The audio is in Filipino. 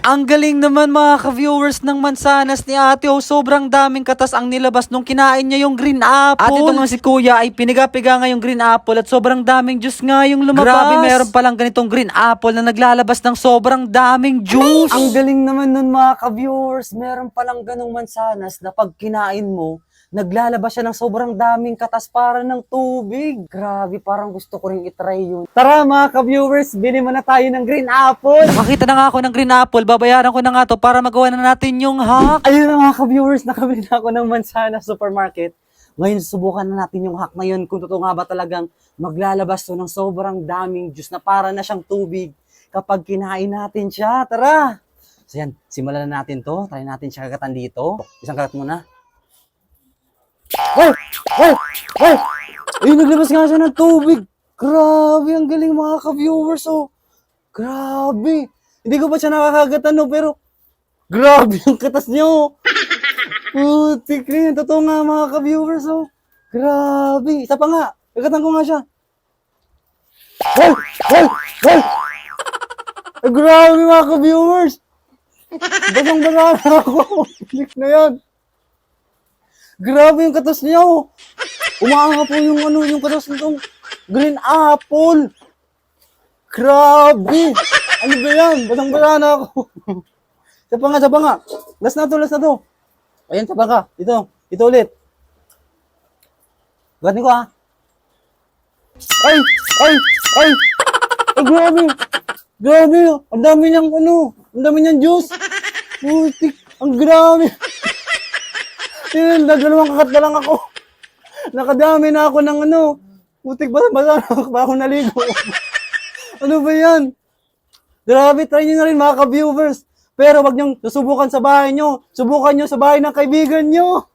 Ang galing naman mga ka-viewers ng mansanas ni Ate O. Sobrang daming katas ang nilabas nung kinain niya yung green apple. At ito nga si Kuya ay piniga-piga nga yung green apple at sobrang daming juice nga yung lumabas. Grabe, meron palang ganitong green apple na naglalabas ng sobrang daming juice. Ang galing naman nun mga ka-viewers. Meron palang ganong mansanas na pag kinain mo, naglalabas siya ng sobrang daming katas para ng tubig. Grabe, parang gusto ko rin itry yun. Tara mga ka-viewers, bili mo na tayo ng green apple. Nakakita na nga ako ng green apple, babayaran ko na nga to para magawa na natin yung hack. Ayun na mga ka-viewers, nakabili na ako ng mansanas supermarket. Ngayon, subukan na natin yung hack na yun kung totoo nga ba talagang maglalabas to ng sobrang daming juice na para na siyang tubig kapag kinain natin siya. Tara! So yan, simulan na natin to. Try natin siya kagatan dito. Isang kagat muna. Ay! Ay! Ay! Ayun, naglabas nga siya ng tubig. Grabe, ang galing mga ka-viewers, oh. Grabe. Hindi ko pa siya nakakagatan, no, pero grabe yung katas niyo. Putik rin. Totoo nga mga ka-viewers, oh. Grabe. Isa pa nga. Kagatan ko nga siya. Ay! Ay! Ay! Ay, grabe mga ka-viewers. Basang-basa na ako. Putik na yan. Grabe yung katas niya, oh. Umaanga po yung yung katas nitong green apple. Grabe. Ano ba yan? Basang-basa na ako. Isa pa nga. Last na to. Ayan, isa pa ka. Ito ulit. Gatin ko, ah. Ay! Ay, grabe. Grabe. Ang dami niyang juice. Putik. Ang grabe. Yun, dalawang kakat na lang ako. Nakadami na ako ng putik basa ba ako naligo. Ano ba yan? Grabe, try nyo na rin mga ka-viewers. Pero wag nyo susubukan sa bahay nyo. Subukan nyo sa bahay ng kaibigan nyo.